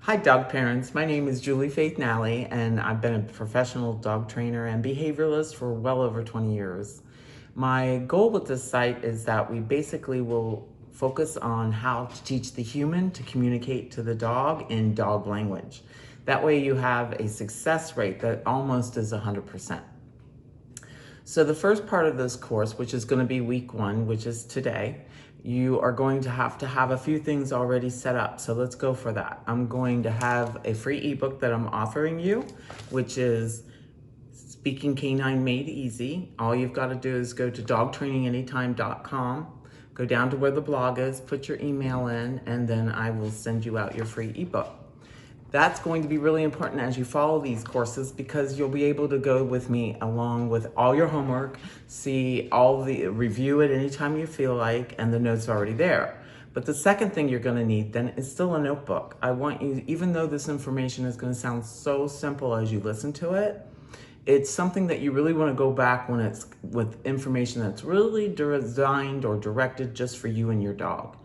Hi, dog parents. My name is Julie Faith Nally, and I've been a professional dog trainer and behavioralist for well over 20 years. My goal with this site is that we basically will focus on how to teach the human to communicate to the dog in dog language. That way, you have a success rate that almost is 100%. So the first part of this course, which is going to be week 1, which is today, you are going to have a few things already set up. So let's go for that. I'm going to have a free ebook that I'm offering you, which is Speaking Canine Made Easy. All you've got to do is go to dogtraininganytime.com, go down to where the blog is, put your email in, and then I will send you out your free ebook. That's going to be really important as you follow these courses, because you'll be able to go with me along with all your homework, review it anytime you feel like, and the notes are already there. But the second thing you're going to need then is still a notebook. I want you, even though this information is going to sound so simple as you listen to it, it's something that you really want to go back when it's with information that's really designed or directed just for you and your dog.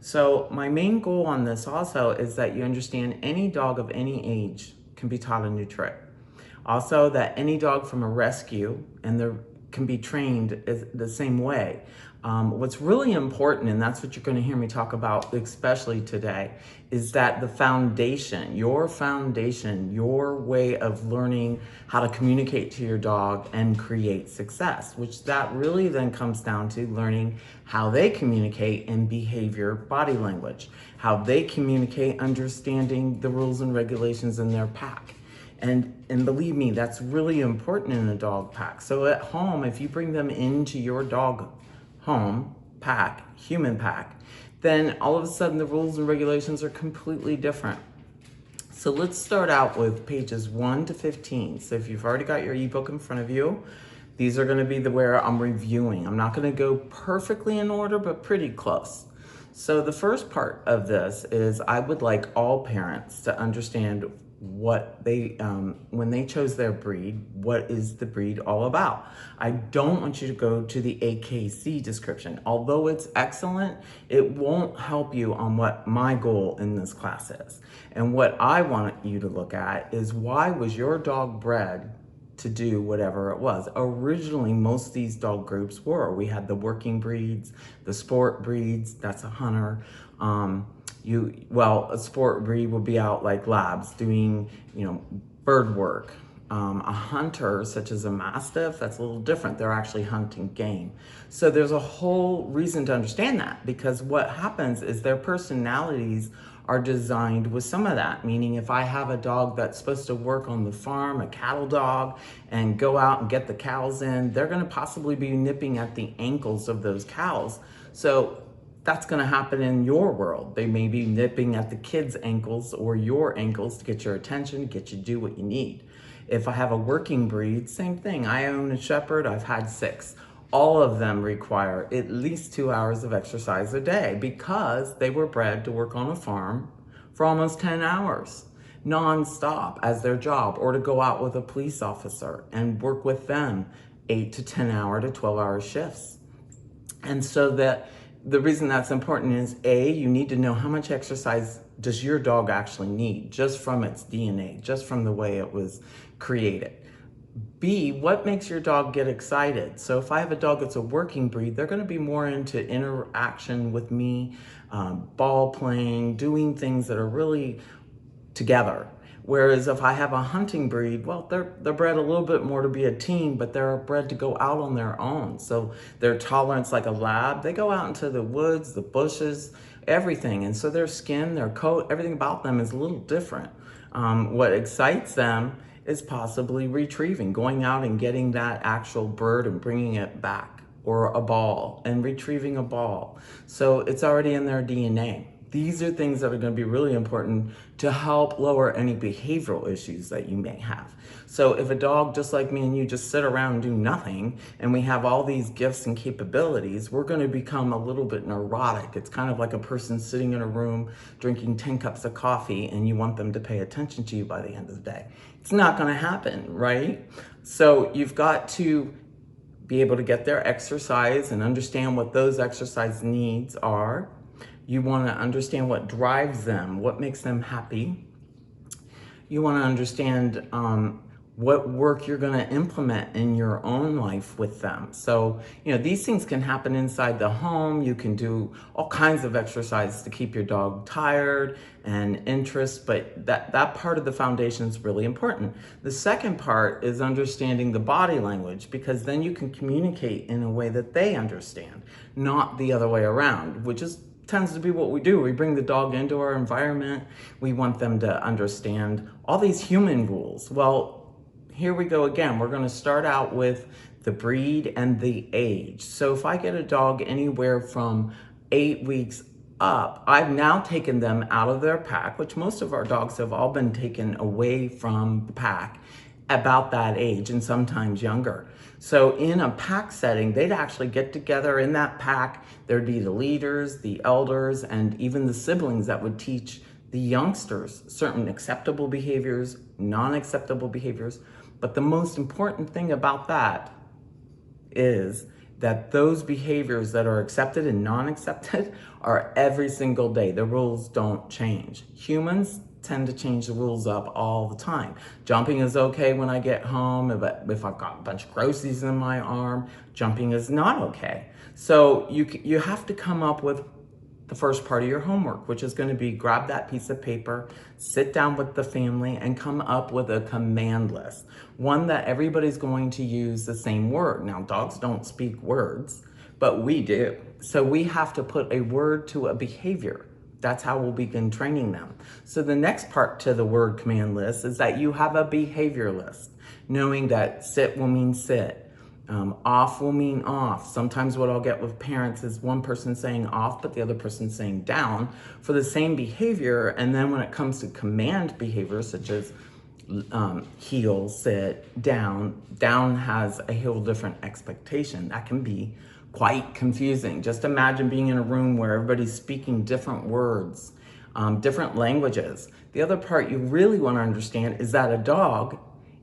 So my main goal on this also is that you understand any dog of any age can be taught a new trick. Also, that any dog from a rescue can be trained the same way. What's really important, and that's what you're going to hear me talk about especially today, is that the foundation, your way of learning how to communicate to your dog and create success, which that really then comes down to learning how they communicate in behavior, body language, how they communicate, understanding the rules and regulations in their pack. And believe me, that's really important in a dog pack. So at home, if you bring them into your dog home pack, human pack, then all of a sudden the rules and regulations are completely different. So let's start out with pages 1 to 15. So if you've already got your ebook in front of you, these are going to be where I'm reviewing. I'm not going to go perfectly in order, but pretty close. So the first part of this is I would like all parents to understand what when they chose their breed, what is the breed all about? I don't want you to go to the AKC description. Although it's excellent, it won't help you on what my goal in this class is. And what I want you to look at is, why was your dog bred to do whatever it was? Originally, most of these dog groups were. We had the working breeds, the sport breeds, that's a hunter. A sport breed would be out like labs doing, bird work. A hunter, such as a mastiff, that's a little different. They're actually hunting game. So there's a whole reason to understand that, because what happens is their personalities are designed with some of that. Meaning, if I have a dog that's supposed to work on the farm, a cattle dog, and go out and get the cows in, they're gonna possibly be nipping at the ankles of those cows. So that's going to happen in your world. They may be nipping at the kids' ankles or your ankles to get your attention, get you to do what you need. If I have a working breed, same thing. I own a shepherd, I've had 6. All of them require at least 2 hours of exercise a day, because they were bred to work on a farm for almost 10 hours non-stop as their job, or to go out with a police officer and work with them 8 to 10 hour to 12-hour shifts. And so that the reason that's important is, A, you need to know how much exercise does your dog actually need, just from its DNA, just from the way it was created. B, what makes your dog get excited? So if I have a dog that's a working breed, they're going to be more into interaction with me, ball playing, doing things that are really together. Whereas if I have a hunting breed, well, they're bred a little bit more to be a team, but they're bred to go out on their own. So their tolerance, like a lab, they go out into the woods, the bushes, everything. And so their skin, their coat, everything about them is a little different. What excites them is possibly retrieving, going out and getting that actual bird and bringing it back, or a ball and retrieving a ball. So it's already in their DNA. These are things that are going to be really important to help lower any behavioral issues that you may have. So if a dog, just like me and you, just sit around and do nothing, and we have all these gifts and capabilities, we're going to become a little bit neurotic. It's kind of like a person sitting in a room drinking 10 cups of coffee, and you want them to pay attention to you by the end of the day. It's not going to happen, right? So you've got to be able to get their exercise and understand what those exercise needs are. You want to understand what drives them, what makes them happy. You want to understand what work you're going to implement in your own life with them. So, these things can happen inside the home. You can do all kinds of exercises to keep your dog tired and interest, but that part of the foundation is really important. The second part is understanding the body language, because then you can communicate in a way that they understand, not the other way around, which is tends to be what we do. We bring the dog into our environment. We want them to understand all these human rules. Well, here we go again. We're going to start out with the breed and the age. So if I get a dog anywhere from 8 weeks up, I've now taken them out of their pack, which most of our dogs have all been taken away from the pack about that age and sometimes younger. So in a pack setting, they'd actually get together in that pack. There'd be the leaders, the elders, and even the siblings that would teach the youngsters certain acceptable behaviors, non-acceptable behaviors. But the most important thing about that is that those behaviors that are accepted and non-accepted are every single day. The rules don't change. Humans tend to change the rules up all the time. Jumping is okay when I get home, but if I've got a bunch of groceries in my arm, jumping is not okay. So you have to come up with the first part of your homework, which is going to be grab that piece of paper, sit down with the family, and come up with a command list. One that everybody's going to use the same word. Now, dogs don't speak words, but we do. So we have to put a word to a behavior. That's how we'll begin training them. So the next part to the word command list is that you have a behavior list, knowing that sit will mean sit. Off will mean off. Sometimes what I'll get with parents is one person saying off, but the other person saying down for the same behavior. And then when it comes to command behaviors, such as heel, sit, down has a whole different expectation. That can be quite confusing. Just imagine being in a room where everybody's speaking different words, different languages. The other part you really want to understand is that a dog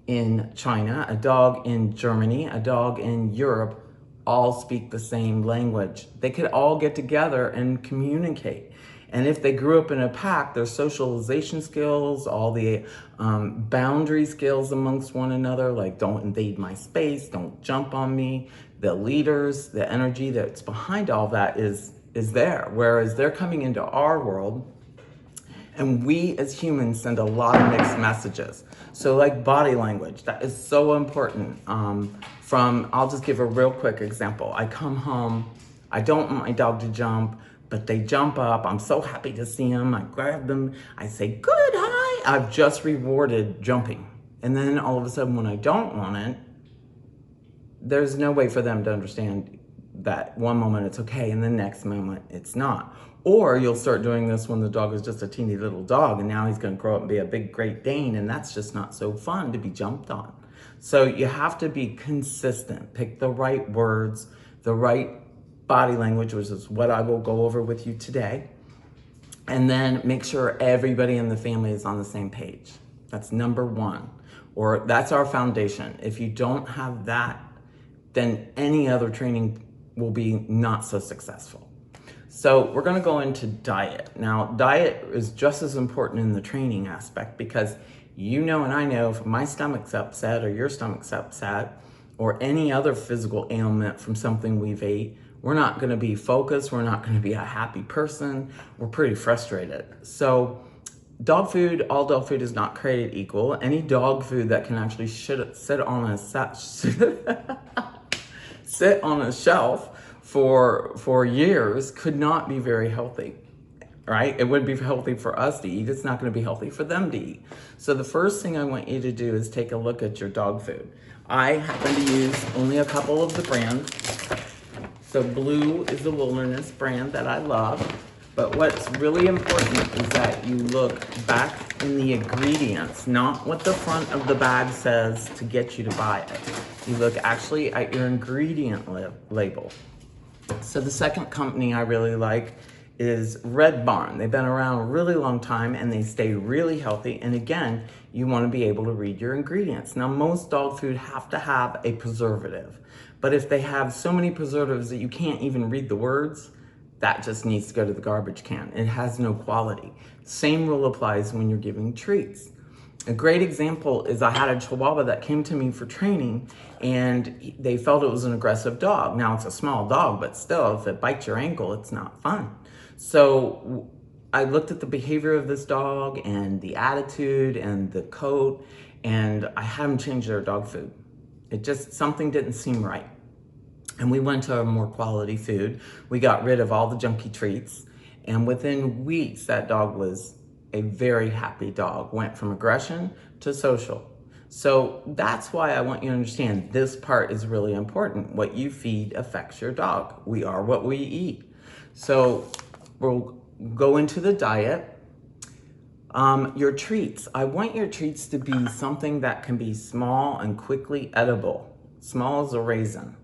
in China, a dog in Germany, a dog in Europe, all speak the same language. They could all get together and communicate. And if they grew up in a pack, their socialization skills, all the boundary skills amongst one another, like don't invade my space, don't jump on me, the leaders, the energy that's behind all that is there. Whereas they're coming into our world, and we as humans send a lot of mixed messages. So like body language, that is so important. I'll just give a real quick example. I come home, I don't want my dog to jump, but they jump up. I'm so happy to see them. I grab them, I say, good, hi. I've just rewarded jumping. And then all of a sudden when I don't want it, there's no way for them to understand that one moment it's okay and the next moment it's not. Or you'll start doing this when the dog is just a teeny little dog and now he's going to grow up and be a big Great Dane, and that's just not so fun to be jumped on. So you have to be consistent. Pick the right words, the right body language, which is what I will go over with you today. And then make sure everybody in the family is on the same page. That's number one, or that's our foundation. If you don't have that, then any other training will be not so successful. So we're going to go into diet. Now, diet is just as important in the training aspect, because and I know if my stomach's upset or your stomach's upset or any other physical ailment from something we've ate, we're not going to be focused. We're not going to be a happy person. We're pretty frustrated. So all dog food is not created equal. Any dog food that can actually sit on a shelf for years could not be very healthy, right? It wouldn't be healthy for us to eat. It's not going to be healthy for them to eat. So the first thing I want you to do is take a look at your dog food. I happen to use only a couple of the brands. So Blue is the Wilderness brand that I love. But what's really important is that you look back in the ingredients, not what the front of the bag says to get you to buy it. You look actually at your ingredient label. So the second company I really like is Red Barn. They've been around a really long time and they stay really healthy. And again, you want to be able to read your ingredients. Now, most dog food have to have a preservative, but if they have so many preservatives that you can't even read the words, that just needs to go to the garbage can. It has no quality. Same rule applies when you're giving treats. A great example is I had a Chihuahua that came to me for training, and they felt it was an aggressive dog. Now it's a small dog, but still, if it bites your ankle, it's not fun. So I looked at the behavior of this dog and the attitude and the coat, and I had them change their dog food. It just, something didn't seem right. And we went to a more quality food. We got rid of all the junky treats. And within weeks, that dog was a very happy dog, went from aggression to social. So that's why I want you to understand this part is really important. What you feed affects your dog. We are what we eat. So we'll go into the diet. Your treats. I want your treats to be something that can be small and quickly edible. Small as a raisin,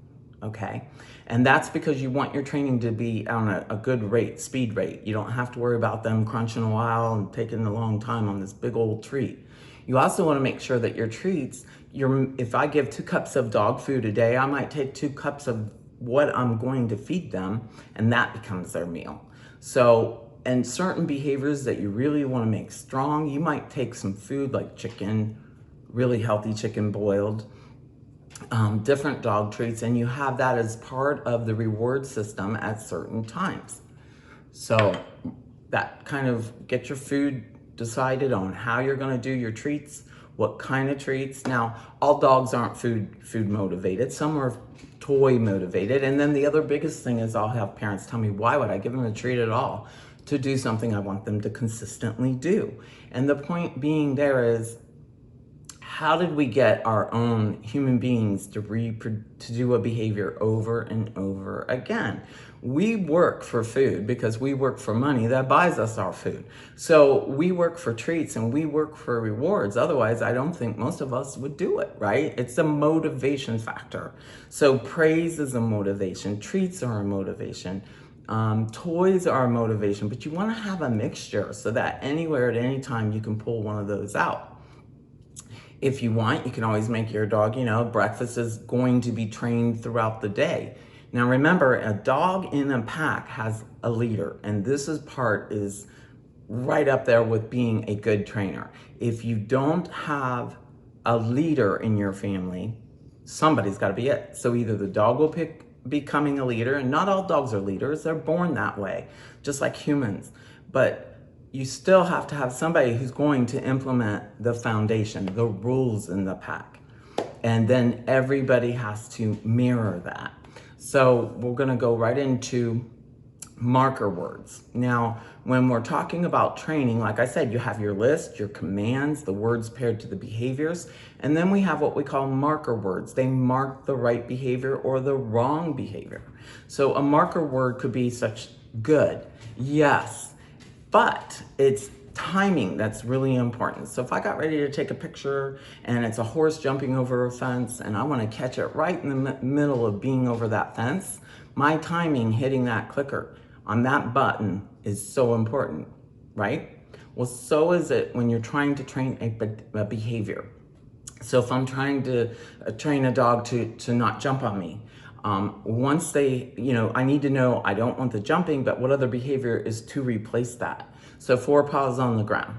okay? And that's because you want your training to be on a good rate, speed rate. You don't have to worry about them crunching a while and taking a long time on this big old treat. You also want to make sure that your treats, if I give 2 cups of dog food a day, I might take 2 cups of what I'm going to feed them, and that becomes their meal. So, and certain behaviors that you really want to make strong, you might take some food like chicken, really healthy chicken boiled, different dog treats, and you have that as part of the reward system at certain times. So that kind of get your food decided on how you're going to do your treats, what kind of treats. Now, all dogs aren't food motivated. Some are toy motivated. And then the other biggest thing is I'll have parents tell me, why would I give them a treat at all? To do something I want them to consistently do. And the point being there is, how did we get our own human beings to do a behavior over and over again? We work for food because we work for money that buys us our food. So we work for treats and we work for rewards. Otherwise, I don't think most of us would do it, right? It's a motivation factor. So praise is a motivation. Treats are a motivation. Toys are a motivation, but you want to have a mixture so that anywhere at any time you can pull one of those out. If you want, you can always make your dog, breakfast is going to be trained throughout the day. Now remember, a dog in a pack has a leader, and this is right up there with being a good trainer. If you don't have a leader in your family, somebody's got to be it. So either the dog will pick becoming a leader, and not all dogs are leaders, they're born that way, just like humans. But you still have to have somebody who's going to implement the foundation, the rules in the pack. And then everybody has to mirror that. So we're gonna go right into marker words. Now, when we're talking about training, like I said, you have your list, your commands, the words paired to the behaviors, and then we have what we call marker words. They mark the right behavior or the wrong behavior. So a marker word could be such good, yes, but it's timing that's really important. So if I got ready to take a picture and it's a horse jumping over a fence and I want to catch it right in the middle of being over that fence, my timing hitting that clicker on that button is so important, right? Well, so is it when you're trying to train a behavior. So if I'm trying to train a dog to not jump on me, once they, I need to know I don't want the jumping, but what other behavior is to replace that? So 4 paws on the ground,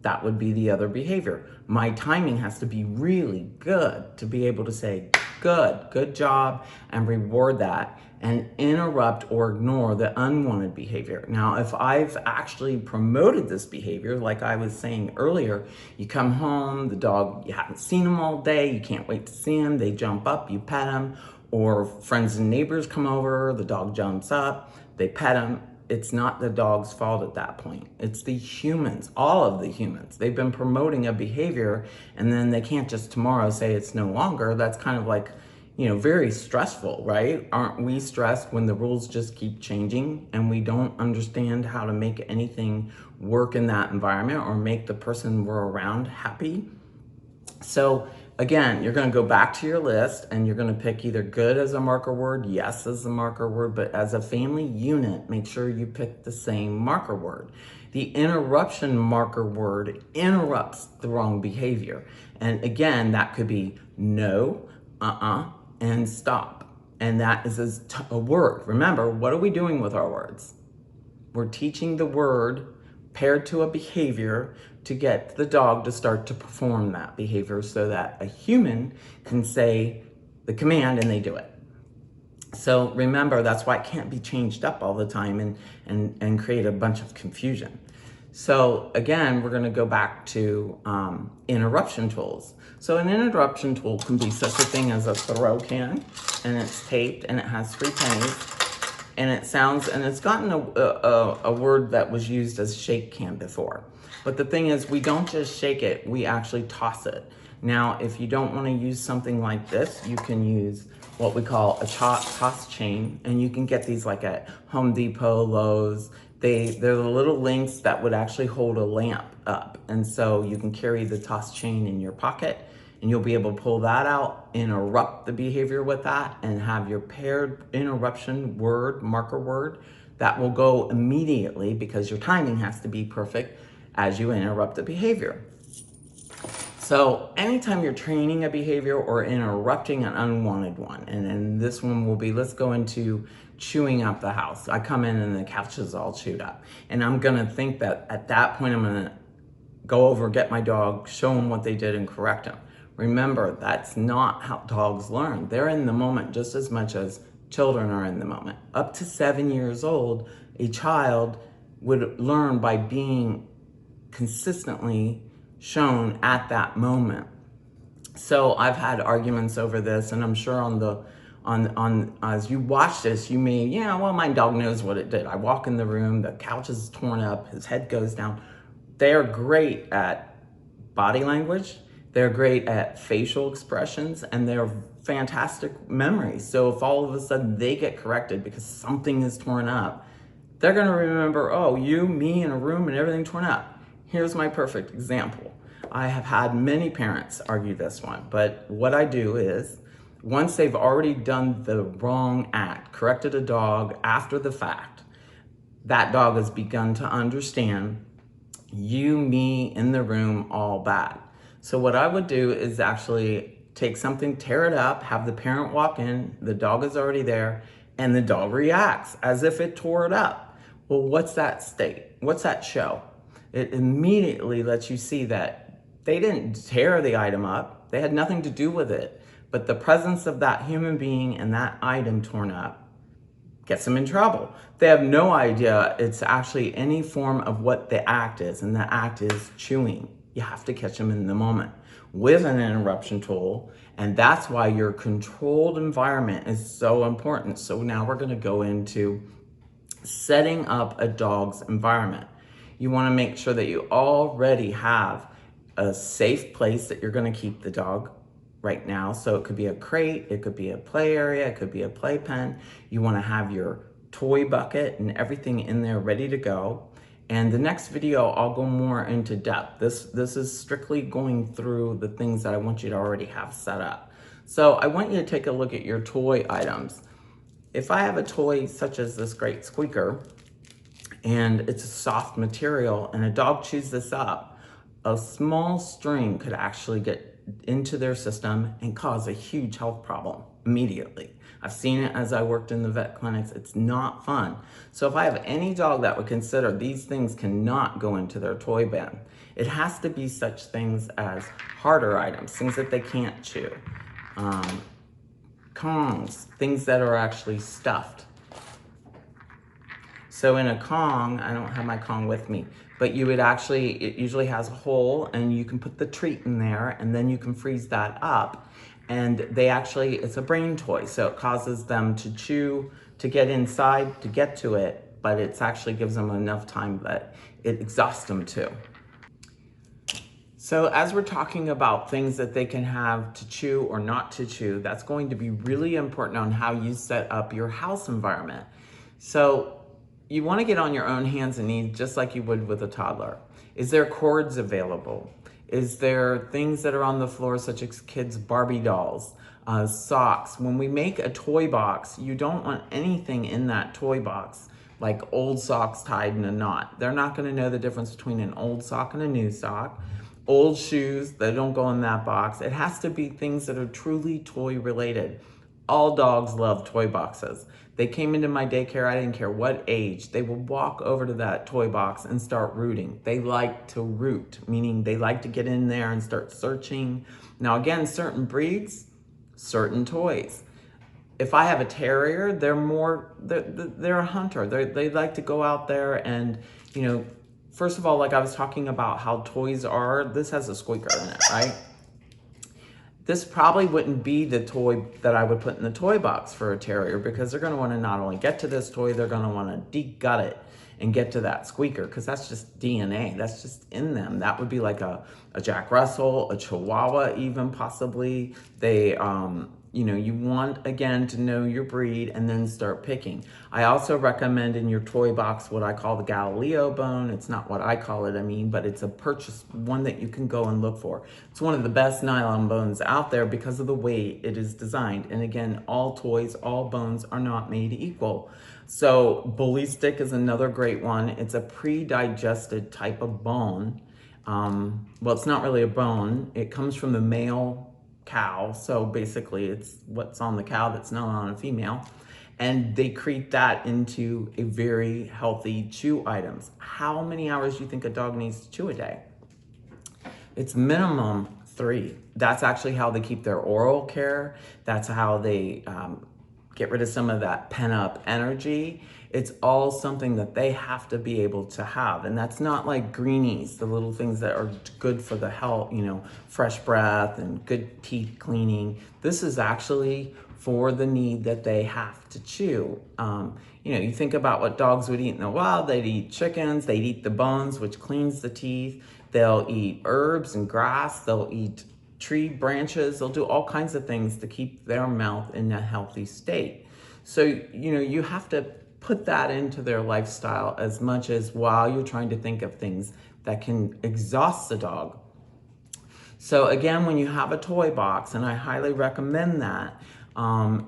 that would be the other behavior. My timing has to be really good to be able to say, good job, and reward that and interrupt or ignore the unwanted behavior. Now, if I've actually promoted this behavior, like I was saying earlier, you come home, the dog, you haven't seen them all day, you can't wait to see them, they jump up, you pet them, or friends and neighbors come over, the dog jumps up, they pet him. It's not the dog's fault at that point. It's the humans, all of the humans. They've been promoting a behavior and then they can't just tomorrow say it's no longer. That's kind of like, very stressful, right? Aren't we stressed when the rules just keep changing and we don't understand how to make anything work in that environment or make the person we're around happy? So again, you're going to go back to your list and you're going to pick either good as a marker word, yes as a marker word, but as a family unit, make sure you pick the same marker word. The interruption marker word interrupts the wrong behavior. And again, that could be no, and stop. And that is a word. Remember, what are we doing with our words? We're teaching the word paired to a behavior to get the dog to start to perform that behavior so that a human can say the command and they do it. So remember, that's why it can't be changed up all the time and create a bunch of confusion. So again, we're gonna go back to interruption tools. So an interruption tool can be such a thing as a throw can, and it's taped and it has 3 pennies, and it sounds, and it's gotten a word that was used as shake can before. But the thing is, we don't just shake it, we actually toss it. Now, if you don't wanna use something like this, you can use what we call a toss chain, and you can get these like at Home Depot, Lowe's. They're the little links that would actually hold a lamp up. And so you can carry the toss chain in your pocket, and you'll be able to pull that out, interrupt the behavior with that, and have your paired interruption word, marker word, that will go immediately because your timing has to be perfect as you interrupt the behavior. So anytime you're training a behavior or interrupting an unwanted one, and then this one will be, let's go into chewing up the house. I come in and the couch is all chewed up. And I'm gonna think that at that point, I'm gonna go over, get my dog, show them what they did and correct them. Remember, that's not how dogs learn. They're in the moment just as much as children are in the moment. Up to 7 years old, a child would learn by being consistently shown at that moment. So I've had arguments over this, and I'm sure as you watch this, you may, yeah, well, my dog knows what it did. I walk in the room, the couch is torn up, his head goes down. They're great at body language, they're great at facial expressions, and they're fantastic memories. So if all of a sudden they get corrected because something is torn up, they're gonna remember, oh, you, me in a room and everything torn up. Here's my perfect example. I have had many parents argue this one, but what I do is, once they've already done the wrong act, corrected a dog after the fact, that dog has begun to understand you, me, in the room, all bad. So what I would do is actually take something, tear it up, have the parent walk in, the dog is already there, and the dog reacts as if it tore it up. Well, what's that state? What's that show? It immediately lets you see that they didn't tear the item up. They had nothing to do with it. But the presence of that human being and that item torn up gets them in trouble. They have no idea it's actually any form of what the act is, and the act is chewing. You have to catch them in the moment with an interruption tool, and that's why your controlled environment is so important. So now we're gonna go into setting up a dog's environment. You wanna make sure that you already have a safe place that you're gonna keep the dog right now. So it could be a crate, it could be a play area, it could be a playpen. You wanna have your toy bucket and everything in there ready to go. And the next video, I'll go more into depth. This is strictly going through the things that I want you to already have set up. So I want you to take a look at your toy items. If I have a toy such as this great squeaker, and it's a soft material, and a dog chews this up, a small string could actually get into their system and cause a huge health problem immediately. I've seen it as I worked in the vet clinics. It's not fun. So if I have any dog that would consider these things cannot go into their toy bin, it has to be such things as harder items, things that they can't chew, Kongs, things that are actually stuffed. So in a Kong, I don't have my Kong with me, but you would actually, it usually has a hole and you can put the treat in there and then you can freeze that up. And they actually, it's a brain toy. So it causes them to chew, to get inside, to get to it, but it actually gives them enough time that it exhausts them too. So as we're talking about things that they can have to chew or not to chew, that's going to be really important on how you set up your house environment. So you want to get on your own hands and knees just like you would with a toddler. Is there cords available? Is there things that are on the floor such as kids' Barbie dolls, socks? When we make a toy box, you don't want anything in that toy box like old socks tied in a knot. They're not going to know the difference between an old sock and a new sock. Old shoes, they don't go in that box. It has to be things that are truly toy related. All dogs love toy boxes. They came into my daycare, I didn't care what age, they would walk over to that toy box and start rooting. They like to root, meaning they like to get in there and start searching. Now again, certain breeds, certain toys. If I have a terrier, they're a hunter. They like to go out there and, you know, first of all, like I was talking about how toys are, this has a squeaker in it, right? This probably wouldn't be the toy that I would put in the toy box for a terrier, because they're gonna wanna not only get to this toy, they're gonna wanna de-gut it and get to that squeaker, because that's just DNA, that's just in them. That would be like a Jack Russell, a Chihuahua even possibly. They, you know, you want, again, to know your breed and then start picking. I also recommend in your toy box what I call the Galileo bone. It's not what I call it, I mean, but it's a purchase, one that you can go and look for. It's one of the best nylon bones out there because of the way it is designed. And again, all toys, all bones are not made equal. So bully stick is another great one. It's a pre-digested type of bone. Well, it's not really a bone. It comes from the male cow. So basically it's what's on the cow that's not on a female. And they create that into a very healthy chew items. How many hours do you think a dog needs to chew a day? It's minimum 3. That's actually how they keep their oral care. That's how they get rid of some of that pent up energy. It's all something that they have to be able to have. And that's not like greenies, the little things that are good for the health, you know, fresh breath and good teeth cleaning. This is actually for the need that they have to chew. You know, you think about what dogs would eat in the wild. They'd eat chickens, they'd eat the bones, which cleans the teeth. They'll eat herbs and grass, they'll eat tree branches, they'll do all kinds of things to keep their mouth in a healthy state. So, you know, you have to put that into their lifestyle as much as while you're trying to think of things that can exhaust the dog. So again, when you have a toy box, and I highly recommend that,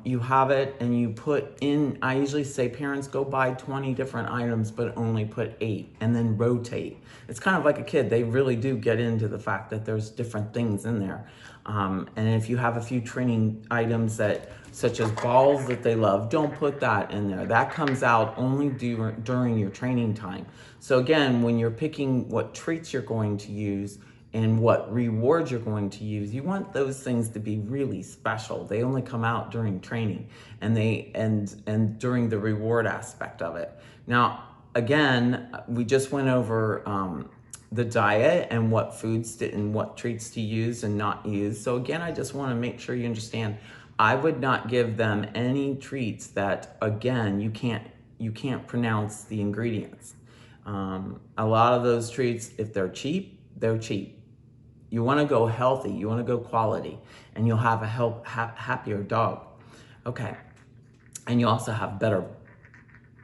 you have it and you put in, I usually say parents go buy 20 different items, but only put 8 and then rotate. It's kind of like a kid. They really do get into the fact that there's different things in there. And if you have a few training items that, such as balls that they love, don't put that in there. That comes out only during your training time. So again, when you're picking what treats you're going to use, and what rewards you're going to use, you want those things to be really special. They only come out during training and during the reward aspect of it. Now, again, we just went over the diet and what foods and what treats to use and not use. So again, I just want to make sure you understand, I would not give them any treats that, again, you can't pronounce the ingredients. A lot of those treats, if they're cheap, they're cheap. You want to go healthy, you want to go quality, and you'll have a happier dog. Okay, and you also have better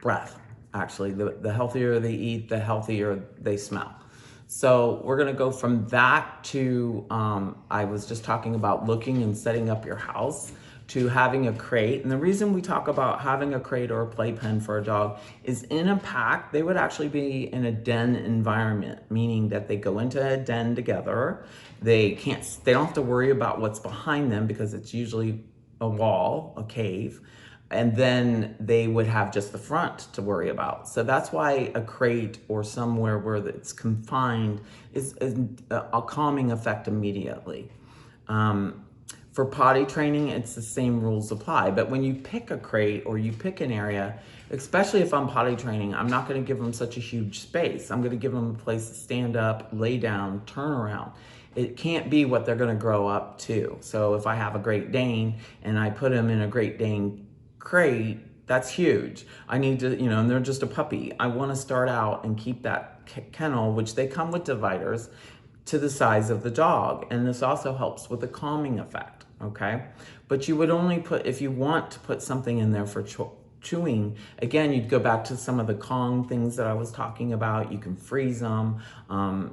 breath. Actually, the healthier they eat, the healthier they smell. So we're gonna go from that to, I was just talking about looking and setting up your house, to having a crate. And the reason we talk about having a crate or a playpen for a dog is in a pack, they would actually be in a den environment, meaning that they go into a den together. They don't have to worry about what's behind them because it's usually a wall, a cave. And then they would have just the front to worry about. So that's why a crate or somewhere where it's confined is a calming effect immediately. For potty training, it's the same rules apply. But when you pick a crate or you pick an area, especially if I'm potty training, I'm not gonna give them such a huge space. I'm gonna give them a place to stand up, lay down, turn around. It can't be what they're gonna grow up to. So if I have a Great Dane and I put him in a Great Dane crate, that's huge. I need to, you know, and they're just a puppy. I wanna start out and keep that kennel, which they come with dividers, to the size of the dog. And this also helps with the calming effect, okay? But you would only put, if you want to put something in there for chewing, again, you'd go back to some of the Kong things that I was talking about. You can freeze them.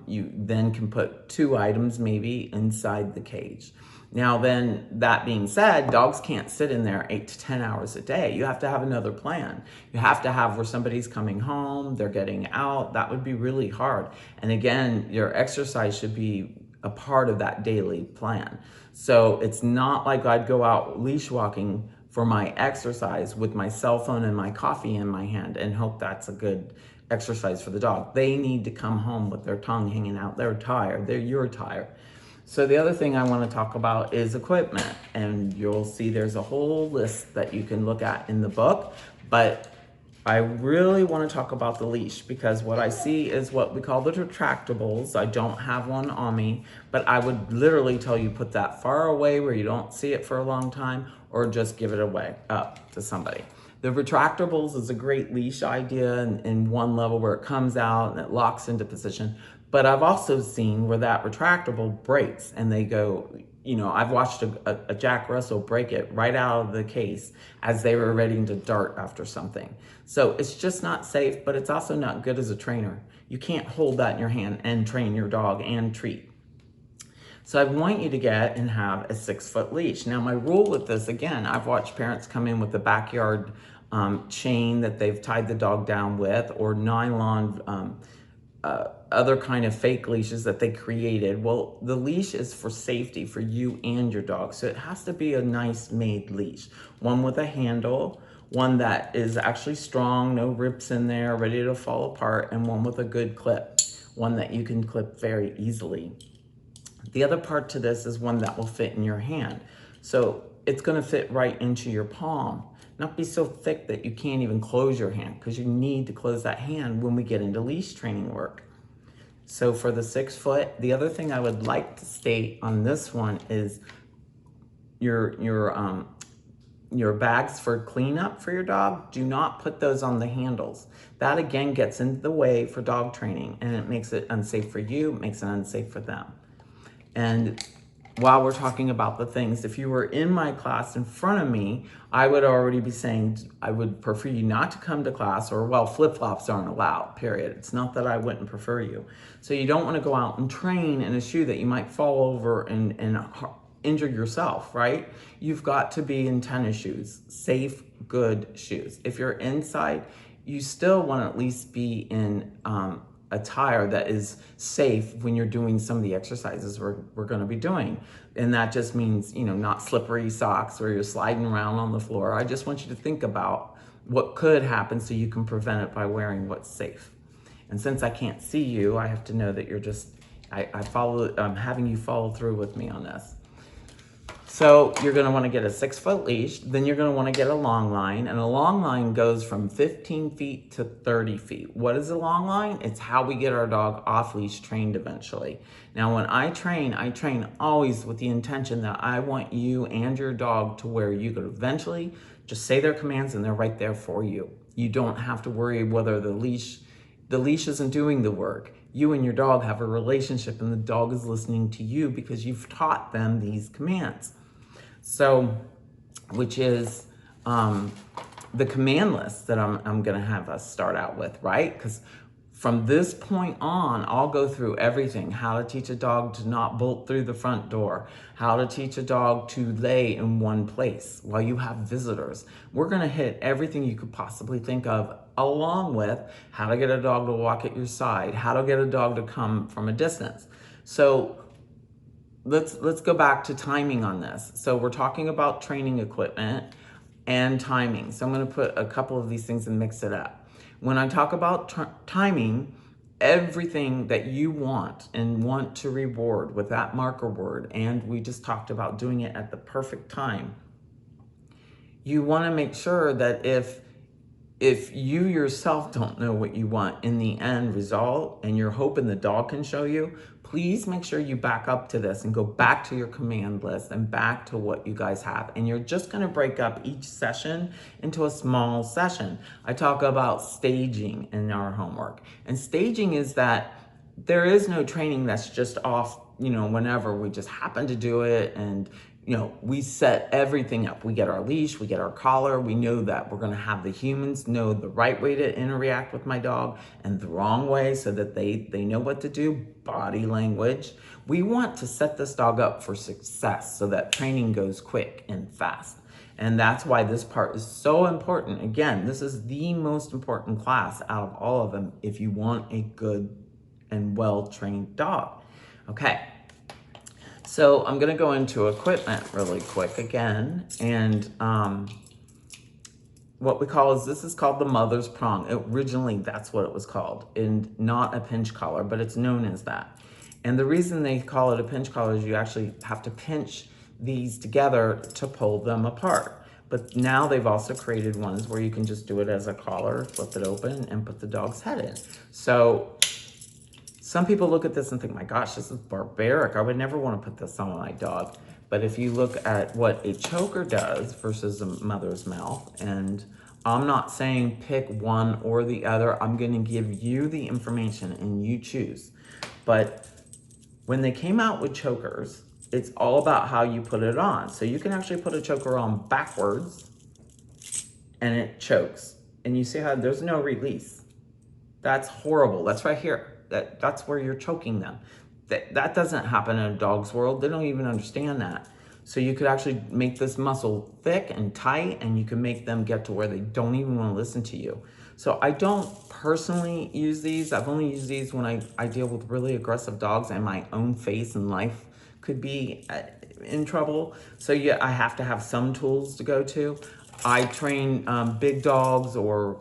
You then can put 2 items maybe inside the cage. Now then, that being said, dogs can't sit in there 8 to 10 hours a day. You have to have another plan. You have to have where somebody's coming home, they're getting out. That would be really hard. And again, your exercise should be a part of that daily plan. So it's not like I'd go out leash walking for my exercise with my cell phone and my coffee in my hand and hope that's a good exercise for the dog. They need to come home with their tongue hanging out. They're tired. You're tired. So the other thing I want to talk about is equipment, and you'll see there's a whole list that you can look at in the book, but I really want to talk about the leash because what I see is what we call the retractables. I don't have one on me, but I would literally tell you put that far away where you don't see it for a long time, or just give it away up to somebody. The retractables is a great leash idea in one level where it comes out and it locks into position. But I've also seen where that retractable breaks and they go, I've watched a Jack Russell break it right out of the case as they were ready to dart after something. So it's just not safe, but it's also not good as a trainer. You can't hold that in your hand and train your dog and treat. So I want you to get and have a 6-foot leash. Now my rule with this, again, I've watched parents come in with a backyard chain that they've tied the dog down with, or nylon, other kind of fake leashes that they created. Well, the leash is for safety for you and your dog. So it has to be a nice made leash. One with a handle, one that is actually strong, no rips in there, ready to fall apart, and one with a good clip, one that you can clip very easily. The other part to this is one that will fit in your hand. So it's gonna fit right into your palm. Not be so thick that you can't even close your hand, because you need to close that hand when we get into leash training work. So for the 6-foot, the other thing I would like to state on this one is your bags for cleanup for your dog, do not put those on the handles. That again gets into the way for dog training, and it makes it unsafe for you, it makes it unsafe for them. And while we're talking about the things, if you were in my class in front of me, I would already be saying, I would prefer you not to come to class, or well, flip-flops aren't allowed, period. It's not that I wouldn't prefer you. So you don't want to go out and train in a shoe that you might fall over and injure yourself, right? You've got to be in tennis shoes, safe, good shoes. If you're inside, you still want to at least be in attire that is safe when you're doing some of the exercises we're going to be doing. And that just means, not slippery socks where you're sliding around on the floor. I just want you to think about what could happen so you can prevent it by wearing what's safe. And since I can't see you, I have to know that you're just, I'm having you follow through with me on this. So you're going to want to get a 6-foot leash, then you're going to want to get a long line, and a long line goes from 15 feet to 30 feet. What is a long line? It's how we get our dog off leash trained eventually. Now when I train always with the intention that I want you and your dog to where you could eventually just say their commands and they're right there for you. You don't have to worry whether the leash isn't doing the work. You and your dog have a relationship and the dog is listening to you because you've taught them these commands. So, which is the command list that I'm gonna have us start out with, right? Because from this point on, I'll go through everything. How to teach a dog to not bolt through the front door. How to teach a dog to lay in one place while you have visitors. We're gonna hit everything you could possibly think of, along with how to get a dog to walk at your side, how to get a dog to come from a distance. So let's go back to timing on this. So we're talking about training equipment and timing. So I'm gonna put a couple of these things and mix it up. When I talk about timing, everything that you want and want to reward with that marker word, and we just talked about doing it at the perfect time, you wanna make sure that if you yourself don't know what you want in the end result and you're hoping the dog can show you, please make sure you back up to this and go back to your command list and back to what you guys have. And you're just gonna break up each session into a small session. I talk about staging in our homework. And staging is that there is no training that's just off, whenever we just happen to do it, and we set everything up. We get our leash, we get our collar, we know that we're gonna have the humans know the right way to interact with my dog and the wrong way so that they know what to do, body language. We want to set this dog up for success so that training goes quick and fast. And that's why this part is so important. Again, this is the most important class out of all of them if you want a good and well-trained dog. Okay. So I'm gonna go into equipment really quick again, and what we call this is called the mother's prong. Originally, that's what it was called, and not a pinch collar, but it's known as that. And the reason they call it a pinch collar is you actually have to pinch these together to pull them apart. But now they've also created ones where you can just do it as a collar, flip it open, and put the dog's head in. So some people look at this and think, my gosh, this is barbaric. I would never want to put this on my dog. But if you look at what a choker does versus a mother's mouth, and I'm not saying pick one or the other, I'm going to give you the information and you choose. But when they came out with chokers, it's all about how you put it on. So you can actually put a choker on backwards and it chokes. And you see how there's no release. That's horrible. That's right here. That's where you're choking them. That doesn't happen in a dog's world. They don't even understand that. So you could actually make this muscle thick and tight, and you can make them get to where they don't even want to listen to you. So I don't personally use these. I've only used these when I deal with really aggressive dogs and my own face and life could be in trouble. So yeah, I have to have some tools to go to. I train big dogs or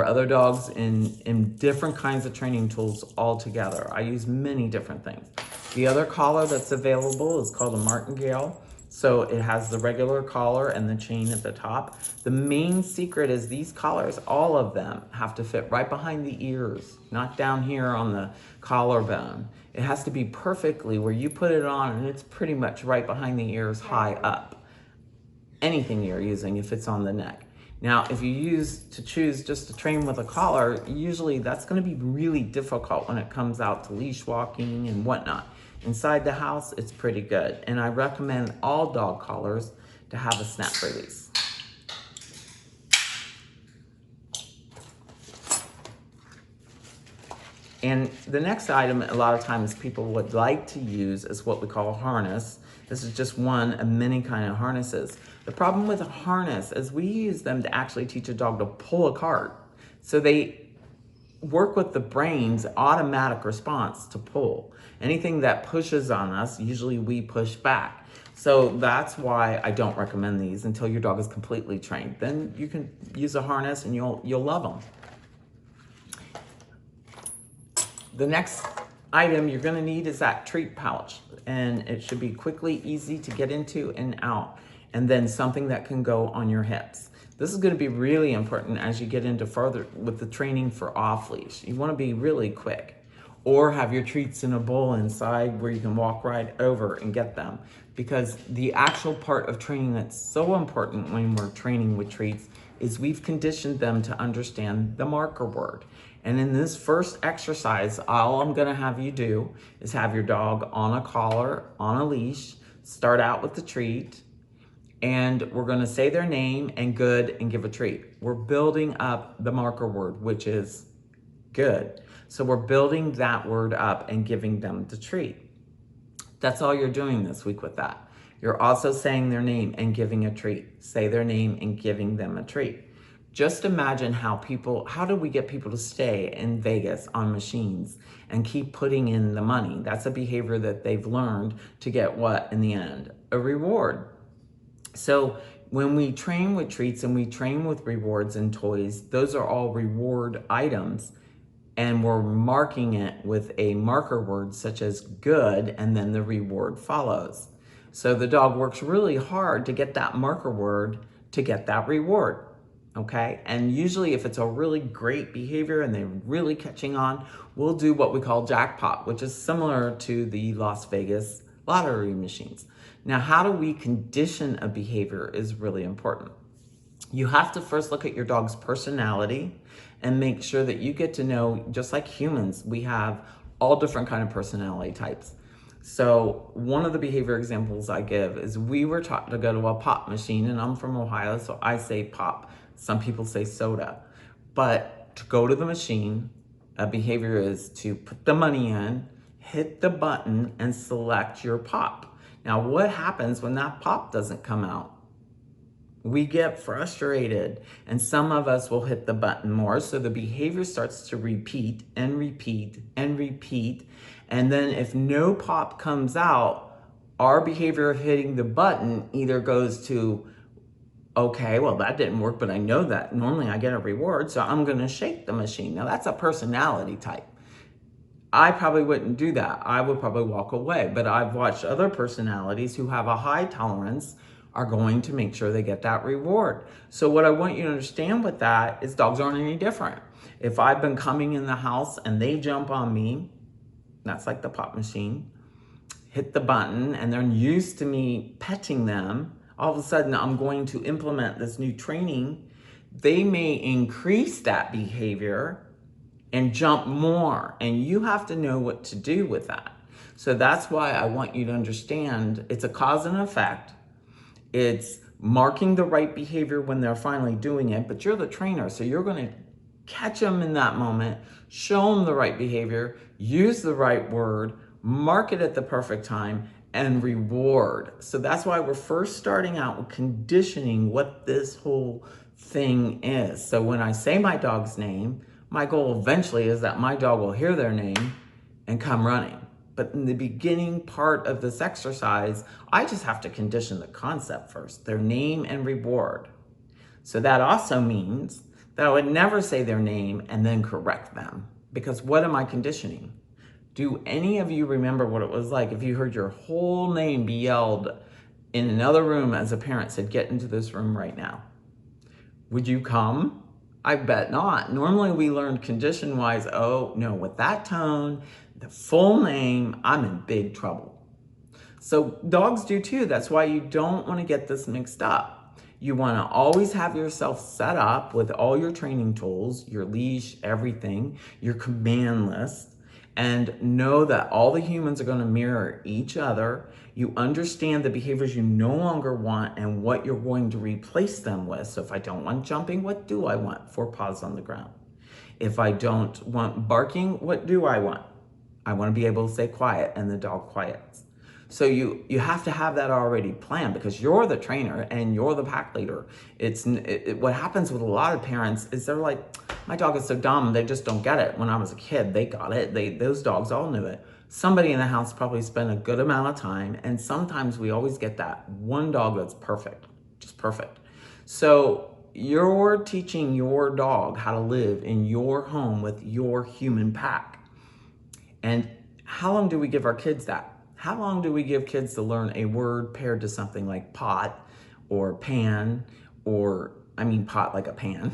other dogs in different kinds of training tools altogether. I use many different things. The other collar that's available is called a martingale. So it has the regular collar and the chain at the top. The main secret is these collars, all of them, have to fit right behind the ears, not down here on the collarbone. It has to be perfectly where you put it on and it's pretty much right behind the ears, high up. Anything you're using if it's on the neck. Now, if you choose just to train with a collar, usually that's going to be really difficult when it comes out to leash walking and whatnot. Inside the house, it's pretty good. And I recommend all dog collars to have a snap release. And the next item, a lot of times people would like to use is what we call a harness. This is just one of many kind of harnesses. The problem with a harness is we use them to actually teach a dog to pull a cart. So they work with the brain's automatic response to pull. Anything that pushes on us, usually we push back. So that's why I don't recommend these until your dog is completely trained. Then you can use a harness and you'll love them. The next item you're going to need is that treat pouch, and it should be quickly easy to get into and out, and then something that can go on your hips. This is going to be really important as you get into further with the training for off leash. You want to be really quick, or have your treats in a bowl inside where you can walk right over and get them, because the actual part of training that's so important when we're training with treats is we've conditioned them to understand the marker word. And in this first exercise, all I'm gonna have you do is have your dog on a collar, on a leash, start out with the treat, and we're gonna say their name and good and give a treat. We're building up the marker word, which is good. So we're building that word up and giving them the treat. That's all you're doing this week with that. You're also saying their name and giving a treat. Say their name and giving them a treat. Just imagine how do we get people to stay in Vegas on machines and keep putting in the money? That's a behavior that they've learned to get what in the end? A reward. So when we train with treats and we train with rewards and toys, those are all reward items, and we're marking it with a marker word such as good, and then the reward follows. So the dog works really hard to get that marker word to get that reward. Okay, and usually if it's a really great behavior and they're really catching on, we'll do what we call jackpot, which is similar to the Las Vegas lottery machines. Now, how do we condition a behavior is really important. You have to first look at your dog's personality and make sure that you get to know, just like humans, we have all different kind of personality types. So one of the behavior examples I give is we were taught to go to a pop machine, and I'm from Ohio, so I say pop. Some people say soda. But to go to the machine, a behavior is to put the money in, hit the button, and select your pop. Now, what happens when that pop doesn't come out? We get frustrated, and some of us will hit the button more, so the behavior starts to repeat and repeat and repeat. And then if no pop comes out, our behavior of hitting the button either goes to, okay, well, that didn't work, but I know that normally I get a reward, so I'm going to shake the machine. Now, that's a personality type. I probably wouldn't do that. I would probably walk away. But I've watched other personalities who have a high tolerance are going to make sure they get that reward. So what I want you to understand with that is dogs aren't any different. If I've been coming in the house and they jump on me, that's like the pop machine, hit the button, and they're used to me petting them, all of a sudden I'm going to implement this new training. They may increase that behavior and jump more, and you have to know what to do with that. So that's why I want you to understand it's a cause and effect. It's marking the right behavior when they're finally doing it, but you're the trainer, so you're going to catch them in that moment, show them the right behavior, use the right word, mark it at the perfect time, and reward. So that's why we're first starting out with conditioning what this whole thing is. So when I say my dog's name, my goal eventually is that my dog will hear their name and come running. But in the beginning part of this exercise, I just have to condition the concept first, their name and reward. So that also means that I would never say their name and then correct them. Because what am I conditioning? Do any of you remember what it was like if you heard your whole name be yelled in another room as a parent said, get into this room right now? Would you come? I bet not. Normally we learn condition-wise, oh no, with that tone, the full name, I'm in big trouble. So dogs do too. That's why you don't want to get this mixed up. You want to always have yourself set up with all your training tools, your leash, everything, your command list, and know that all the humans are going to mirror each other. You understand the behaviors you no longer want and what you're going to replace them with. So if I don't want jumping, what do I want? 4 paws on the ground. If I don't want barking, what do I want? I want to be able to stay quiet, and the dog quiets. So you have to have that already planned because you're the trainer and you're the pack leader. What happens with a lot of parents is they're like, my dog is so dumb, they just don't get it. When I was a kid, they got it. Those dogs all knew it. Somebody in the house probably spent a good amount of time, and sometimes we always get that one dog that's perfect, just perfect. So you're teaching your dog how to live in your home with your human pack. And how long do we give our kids that? How long do we give kids to learn a word paired to something like pot or pan, or, I mean pot like a pan,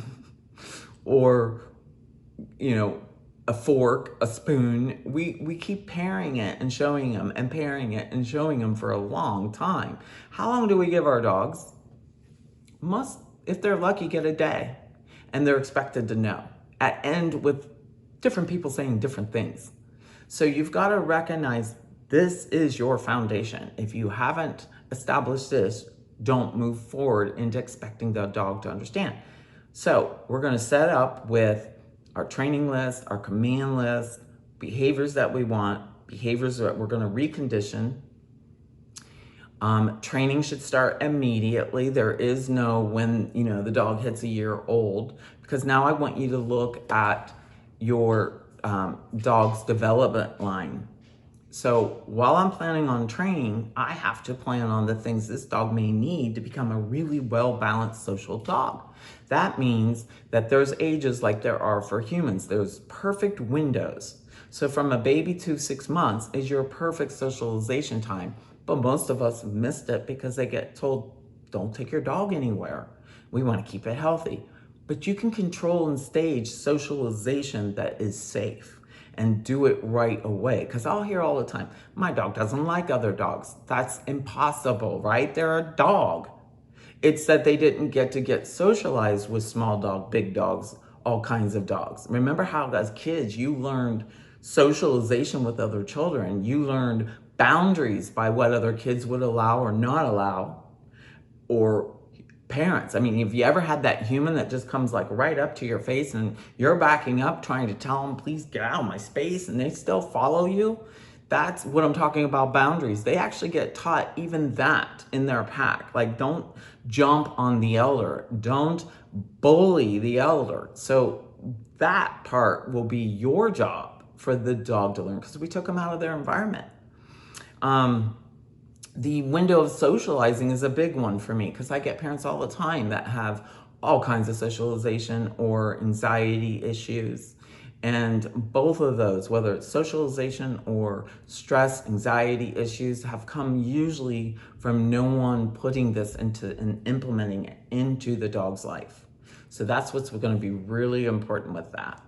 or, you know, a fork, a spoon? We keep pairing it and showing them and pairing it and showing them for a long time. How long do we give our dogs? Must, if they're lucky, get a day, and they're expected to know. At end with different people saying different things. So you've got to recognize this is your foundation. If you haven't established this, don't move forward into expecting the dog to understand. So we're going to set up with our training list, our command list, behaviors that we want, behaviors that we're going to recondition. Training should start immediately. There is no when, the dog hits a year old, because now I want you to look at your dog's development line. So while I'm planning on training, I have to plan on the things this dog may need to become a really well-balanced social dog. That means that there's ages like there are for humans. There's perfect windows. So from a baby to 6 months is your perfect socialization time. But most of us missed it because they get told, don't take your dog anywhere. We want to keep it healthy. But you can control and stage socialization that is safe and do it right away. Because I'll hear all the time, my dog doesn't like other dogs. That's impossible, right? They're a dog. It's that they didn't get socialized with small dog, big dogs, all kinds of dogs. Remember how as kids you learned socialization with other children. You learned boundaries by what other kids would allow or not allow, or parents. I mean, have you ever had that human that just comes like right up to your face and you're backing up trying to tell them, please get out of my space, and they still follow you? That's what I'm talking about, boundaries. They actually get taught even that in their pack. Like, don't jump on the elder. Don't bully the elder. So that part will be your job for the dog to learn, because we took them out of their environment. The window of socializing is a big one for me because I get parents all the time that have all kinds of socialization or anxiety issues. And both of those, whether it's socialization or stress, anxiety issues, have come usually from no one putting this into and implementing it into the dog's life. So that's what's going to be really important with that.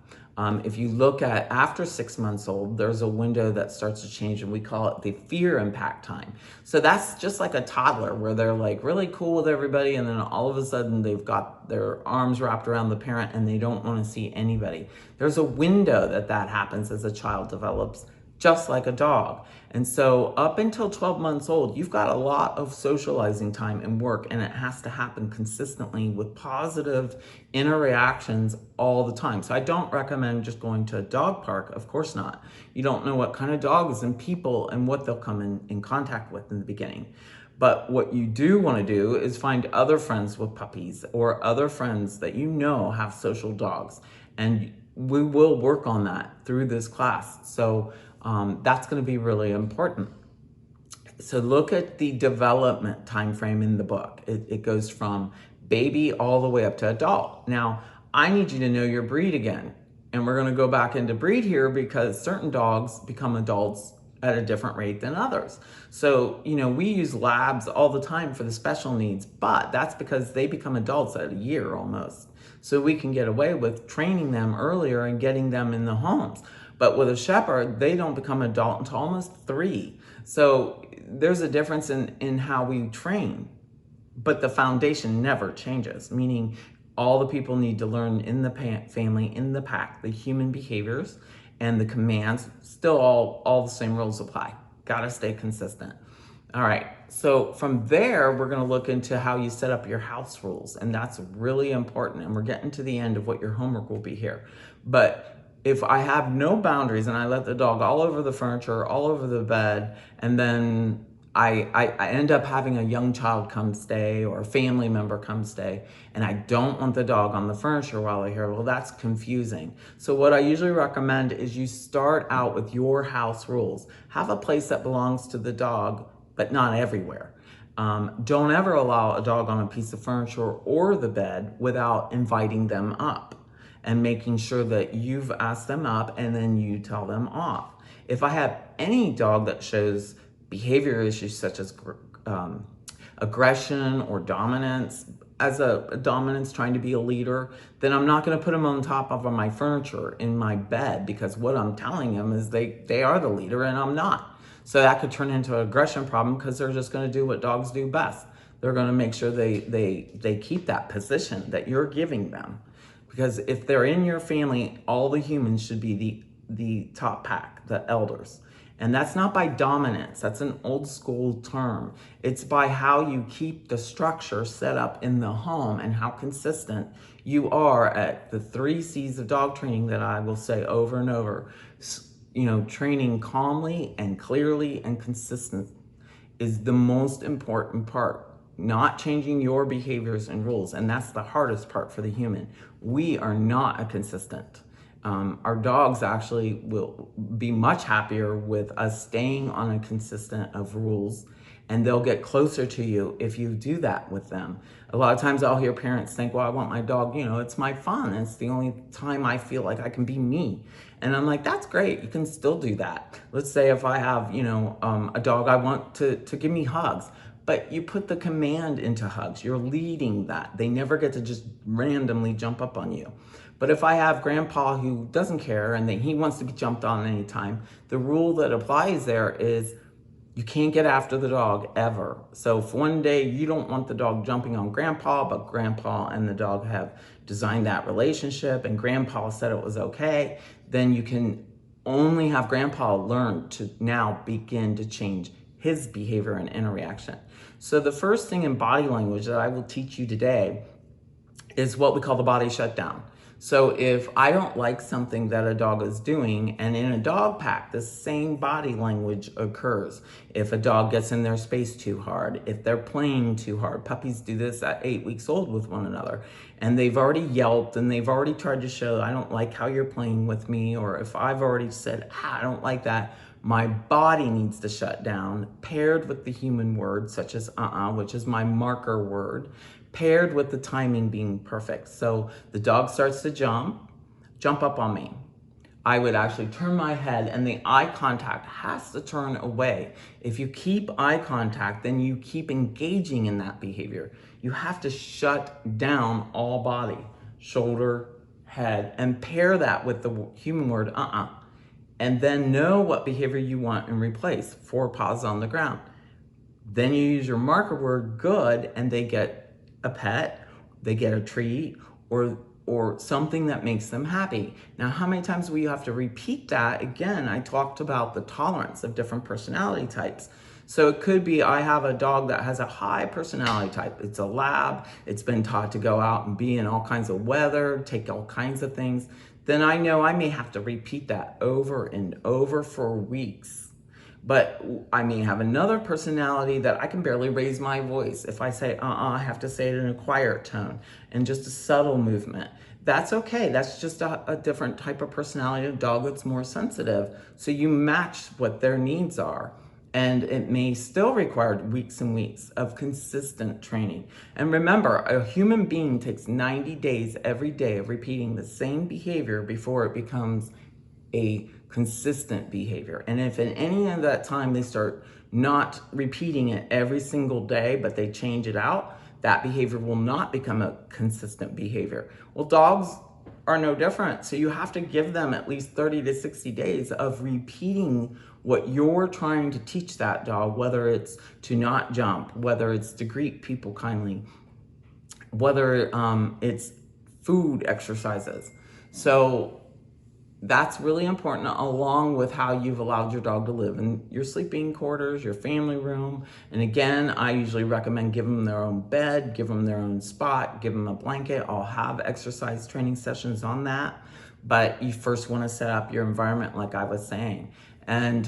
If you look at after 6 months old, there's a window that starts to change, and we call it the fear impact time. So that's just like a toddler where they're like really cool with everybody, and then all of a sudden they've got their arms wrapped around the parent and they don't want to see anybody. There's a window that happens as a child develops, just like a dog. And so up until 12 months old, you've got a lot of socializing time and work, and it has to happen consistently with positive interactions all the time. So I don't recommend just going to a dog park, of course not. You don't know what kind of dogs and people and what they'll come in contact with in the beginning. But what you do want to do is find other friends with puppies or other friends that you know have social dogs. And we will work on that through this class. So that's going to be really important. So look at the development time frame in the book. It goes from baby all the way up to adult. Now, I need you to know your breed again. And we're going to go back into breed here because certain dogs become adults at a different rate than others. So, we use labs all the time for the special needs, but that's because they become adults at a year almost. So we can get away with training them earlier and getting them in the homes. But with a shepherd, they don't become adult until almost 3. So there's a difference in how we train, but the foundation never changes, meaning all the people need to learn in the family, in the pack, the human behaviors and the commands. Still all the same rules apply. Gotta stay consistent. All right, so from there, we're gonna look into how you set up your house rules, and that's really important, and we're getting to the end of what your homework will be here. But if I have no boundaries and I let the dog all over the furniture, all over the bed, and then I end up having a young child come stay or a family member come stay, and I don't want the dog on the furniture while they're here, well, that's confusing. So what I usually recommend is you start out with your house rules. Have a place that belongs to the dog, but not everywhere. Don't ever allow a dog on a piece of furniture or the bed without inviting them up and making sure that you've asked them up and then you tell them off. If I have any dog that shows behavior issues such as aggression or dominance, as a dominance trying to be a leader, then I'm not going to put them on top of my furniture in my bed, because what I'm telling them is they are the leader and I'm not. So that could turn into an aggression problem because they're just going to do what dogs do best. They're going to make sure they keep that position that you're giving them. Because if they're in your family, all the humans should be the top pack, the elders. And that's not by dominance. That's an old school term. It's by how you keep the structure set up in the home and how consistent you are at the 3 C's of dog training that I will say over and over. Training calmly and clearly and consistent is the most important part. Not changing your behaviors and rules. And that's the hardest part for the human. We are not a consistent. Our dogs actually will be much happier with us staying on a consistent of rules, and they'll get closer to you if you do that with them. A lot of times I'll hear parents think, well, I want my dog, it's my fun. It's the only time I feel like I can be me. And I'm like, that's great. You can still do that. Let's say if I have, a dog I want to give me hugs. But you put the command into hugs. You're leading that. They never get to just randomly jump up on you. But if I have grandpa who doesn't care and he wants to be jumped on anytime, the rule that applies there is you can't get after the dog ever. So if one day you don't want the dog jumping on grandpa, but grandpa and the dog have designed that relationship and grandpa said it was okay, then you can only have grandpa learn to now begin to change his behavior and interaction. So the first thing in body language that I will teach you today is what we call the body shutdown. So if I don't like something that a dog is doing, and in a dog pack, the same body language occurs. If a dog gets in their space too hard, if they're playing too hard, puppies do this at 8 weeks old with one another, and they've already yelped and they've already tried to show, I don't like how you're playing with me, or if I've already said, I don't like that, My body needs to shut down, paired with the human word, such as which is my marker word, paired with the timing being perfect. So the dog starts to jump up on me. I would actually turn my head, and the eye contact has to turn away. If you keep eye contact, then you keep engaging in that behavior. You have to shut down all body, shoulder, head, and pair that with the human word and then know what behavior you want and replace. 4 paws on the ground. Then you use your marker word good, and they get a pet, they get a treat, or something that makes them happy. Now, how many times will you have to repeat that? Again, I talked about the tolerance of different personality types. So it could be, I have a dog that has a high personality type. It's a lab. It's been taught to go out and be in all kinds of weather, take all kinds of things. Then I know I may have to repeat that over and over for weeks. But I may have another personality that I can barely raise my voice. If I say, I have to say it in a quiet tone and just a subtle movement. That's okay. That's just a different type of personality, a dog that's more sensitive. So you match what their needs are. And it may still require weeks and weeks of consistent training. And remember, a human being takes 90 days every day of repeating the same behavior before it becomes a consistent behavior. And if in any of that time they start not repeating it every single day, but they change it out, that behavior will not become a consistent behavior. Well, dogs are no different. So you have to give them at least 30 to 60 days of repeating what you're trying to teach that dog, whether it's to not jump, whether it's to greet people kindly, whether it's food exercises. So that's really important, along with how you've allowed your dog to live in your sleeping quarters, your family room. And again, I usually recommend give them their own bed, give them their own spot, give them a blanket. I'll have exercise training sessions on that. But you first want to set up your environment, like I was saying. And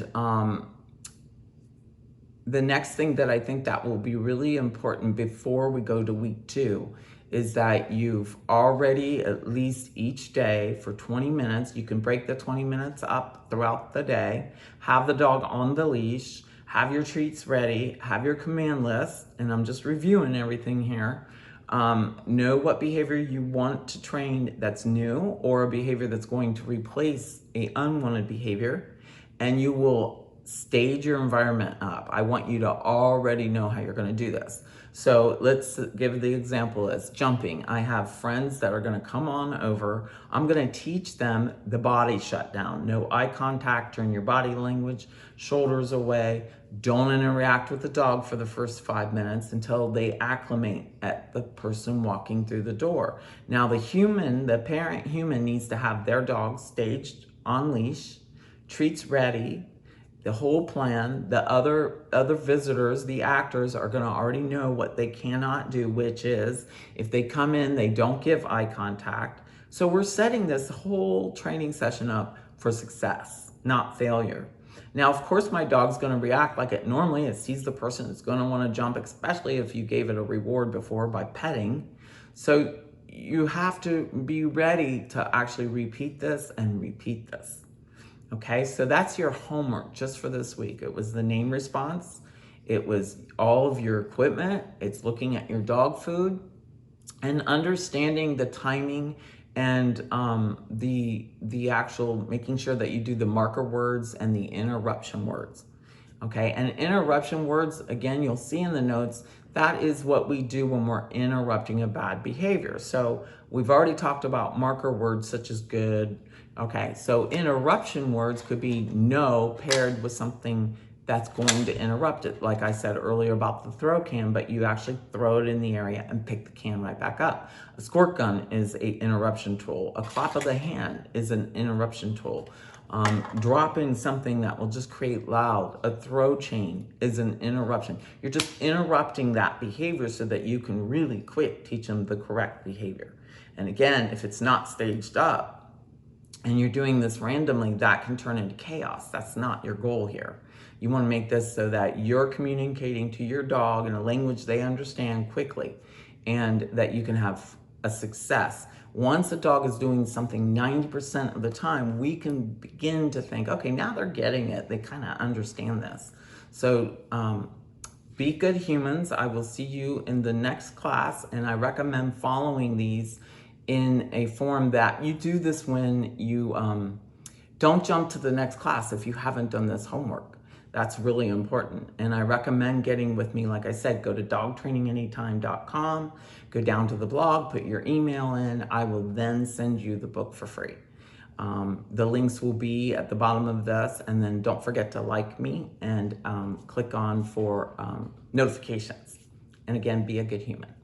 the next thing that I think that will be really important before we go to week 2 is that you've already, at least each day for 20 minutes, you can break the 20 minutes up throughout the day, have the dog on the leash, have your treats ready, have your command list, and I'm just reviewing everything here. Know what behavior you want to train that's new, or a behavior that's going to replace an unwanted behavior, and you will stage your environment up. I want you to already know how you're going to do this. So let's give the example as jumping. I have friends that are going to come on over. I'm going to teach them the body shutdown. No eye contact, turn your body language, shoulders away. Don't interact with the dog for the first 5 minutes until they acclimate at the person walking through the door. Now the parent human needs to have their dog staged on leash, treats ready, the whole plan. The other visitors, the actors, are going to already know what they cannot do, which is if they come in, they don't give eye contact. So we're setting this whole training session up for success, not failure. Now, of course, my dog's going to react like it normally. It sees the person, it's going to want to jump, especially if you gave it a reward before by petting. So you have to be ready to actually repeat this and repeat this. Okay, so that's your homework just for this week. It was the name response. It was all of your equipment. It's looking at your dog food and understanding the timing and the actual making sure that you do the marker words and the interruption words. Okay, and interruption words, again, you'll see in the notes, that is what we do when we're interrupting a bad behavior. So we've already talked about marker words such as good. Okay, so interruption words could be no paired with something that's going to interrupt it. Like I said earlier about the throw can, but you actually throw it in the area and pick the can right back up. A squirt gun is an interruption tool. A clap of the hand is an interruption tool. Dropping something that will just create loud, a throw chain is an interruption. You're just interrupting that behavior so that you can really quick teach them the correct behavior. And again, if it's not staged up and you're doing this randomly, that can turn into chaos. That's not your goal here. You want to make this so that you're communicating to your dog in a language they understand quickly, and that you can have a success. Once a dog is doing something 90% of the time, we can begin to think, okay, now they're getting it. They kind of understand this. So be good humans. I will see you in the next class, and I recommend following these in a form that you do this when you don't jump to the next class if you haven't done this homework. That's really important. And I recommend getting with me. Like I said, go to dogtraininganytime.com, go down to the blog, put your email in. I will then send you the book for free. The links will be at the bottom of this, and then don't forget to like me and click on for notifications. And again, be a good human.